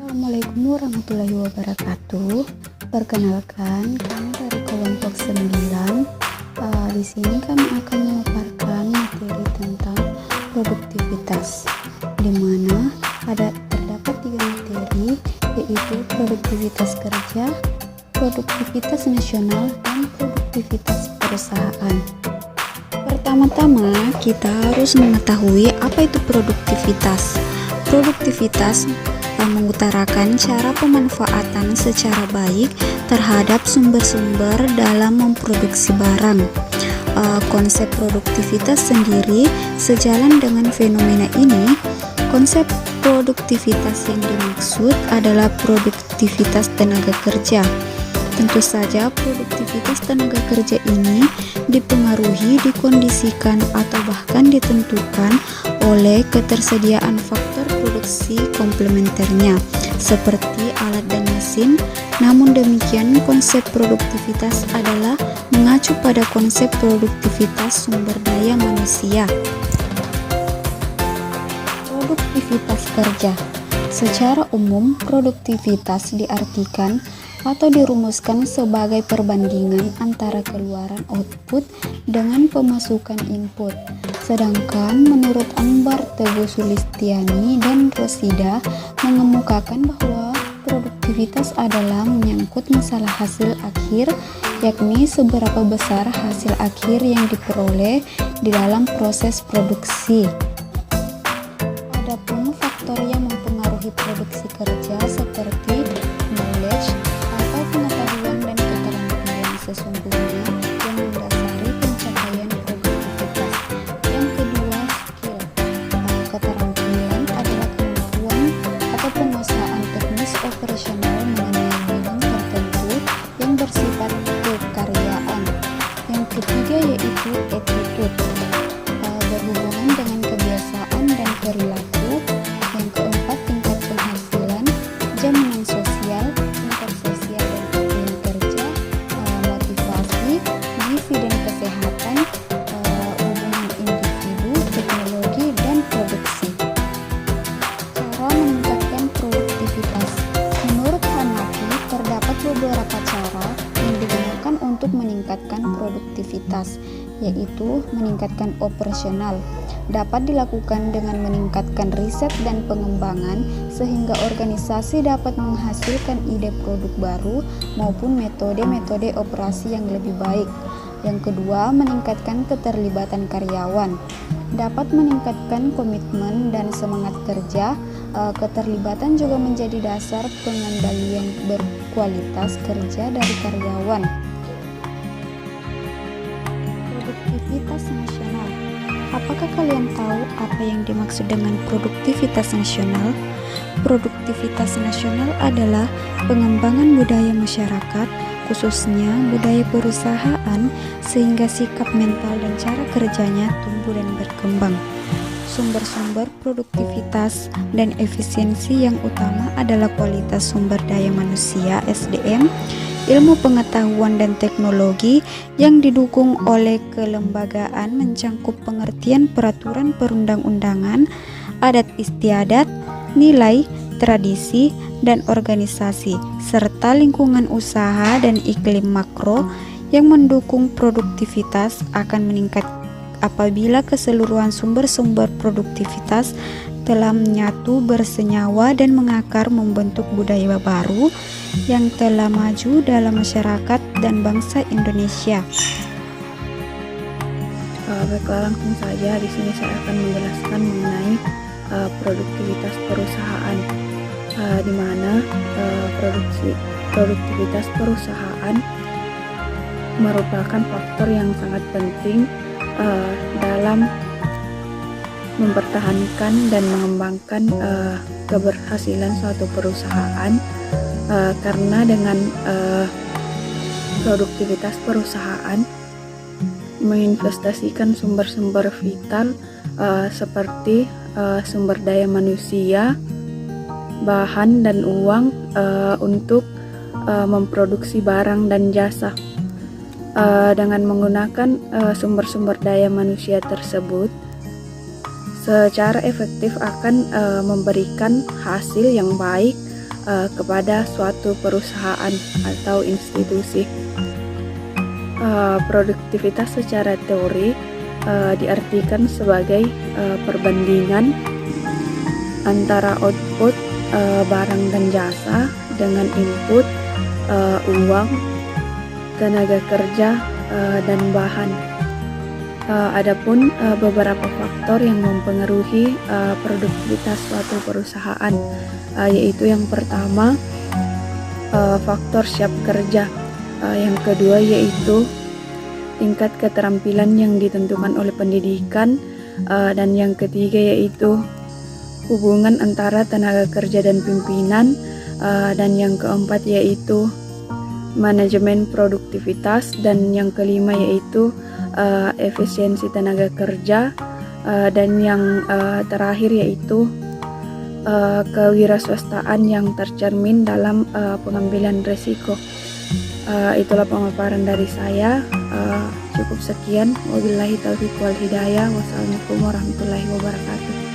Assalamualaikum warahmatullahi wabarakatuh. Perkenalkan, kami dari kelompok 9. Di sini kami akan memaparkan materi tentang produktivitas, di mana terdapat 3 materi, yaitu produktivitas kerja, produktivitas nasional, dan produktivitas perusahaan. Pertama-tama, kita harus mengetahui apa itu produktivitas. Produktivitas mengutarakan cara pemanfaatan secara baik terhadap sumber-sumber dalam memproduksi barang. Konsep produktivitas sendiri sejalan dengan fenomena ini. Konsep produktivitas yang dimaksud adalah produktivitas tenaga kerja. Tentu saja produktivitas tenaga kerja ini dipengaruhi, dikondisikan, atau bahkan ditentukan oleh ketersediaan faktor produksi komplementernya seperti alat dan mesin. Namun demikian, konsep produktivitas adalah mengacu pada konsep produktivitas sumber daya manusia. Produktivitas kerja. Secara umum, produktivitas diartikan atau dirumuskan sebagai perbandingan antara keluaran output dengan pemasukan input. Sedangkan menurut Ambar, Teguh Sulistiani, dan Rosida mengemukakan bahwa produktivitas adalah menyangkut masalah hasil akhir, yakni seberapa besar hasil akhir yang diperoleh di dalam proses produksi. Adapun faktor yang mempengaruhi produksi kerja seperti knowledge atau pengetahuan dan keterampilan sesungguhnya yang mendasari pencapaian produktivitas. Yang kedua, skill. Keterampilan adalah kemampuan atau penguasaan teknis operasional mengenai bidang tertentu yang bersifat kekaryaan. Yang ketiga yaitu attitude, berhubungan dengan kebiasaan dan perilaku. Yang keempat, tingkat penghasilan, jaminan sosial, tingkat sosial dan iklim kerja, motivasi, gizi dan kesehatan, hubungan individu, teknologi, dan produksi. Cara meningkatkan produktivitas. Menurut Hanafi, terdapat beberapa cara yang digunakan untuk meningkatkan produktivitas, yaitu meningkatkan operasional. Dapat dilakukan dengan meningkatkan riset dan pengembangan sehingga organisasi dapat menghasilkan ide produk baru maupun metode-metode operasi yang lebih baik. Yang kedua, meningkatkan keterlibatan karyawan. Dapat meningkatkan komitmen dan semangat kerja. Keterlibatan juga menjadi dasar pengendalian berkualitas kerja dari karyawan. Produktivitas nasional. Apakah kalian tahu apa yang dimaksud dengan produktivitas nasional? Produktivitas nasional adalah pengembangan budaya masyarakat, khususnya budaya perusahaan, sehingga sikap mental dan cara kerjanya tumbuh dan berkembang. Sumber-sumber produktivitas dan efisiensi yang utama adalah kualitas sumber daya manusia (SDM), ilmu pengetahuan dan teknologi yang didukung oleh kelembagaan mencangkup pengertian peraturan perundang-undangan, adat istiadat, nilai, tradisi, dan organisasi, serta lingkungan usaha dan iklim makro yang mendukung produktivitas akan meningkat apabila keseluruhan sumber-sumber produktivitas telah menyatu, bersenyawa, dan mengakar membentuk budaya baru yang telah maju dalam masyarakat dan bangsa Indonesia. Baiklah, langsung saja di sini saya akan menjelaskan mengenai produktivitas perusahaan, di mana produktivitas perusahaan merupakan faktor yang sangat penting dalam mempertahankan dan mengembangkan keberhasilan suatu perusahaan, karena dengan produktivitas perusahaan menginvestasikan sumber-sumber vital seperti sumber daya manusia, bahan dan uang untuk memproduksi barang dan jasa. Dengan menggunakan sumber-sumber daya manusia tersebut, secara efektif akan memberikan hasil yang baik kepada suatu perusahaan atau institusi. Produktivitas secara teori diartikan sebagai perbandingan antara output barang dan jasa dengan input uang, tenaga kerja, dan bahan. Adapun beberapa faktor yang mempengaruhi produktivitas suatu perusahaan, yaitu yang pertama faktor siap kerja, yang kedua yaitu tingkat keterampilan yang ditentukan oleh pendidikan, dan yang ketiga yaitu hubungan antara tenaga kerja dan pimpinan, dan yang keempat yaitu manajemen produktivitas, dan yang kelima yaitu efisiensi tenaga kerja, dan yang terakhir yaitu kewirausahaan yang tercermin dalam pengambilan risiko. Itulah pemaparan dari saya. Cukup sekian. Wabillahi taufiq wal hidayah. Wassalamualaikum warahmatullahi wabarakatuh.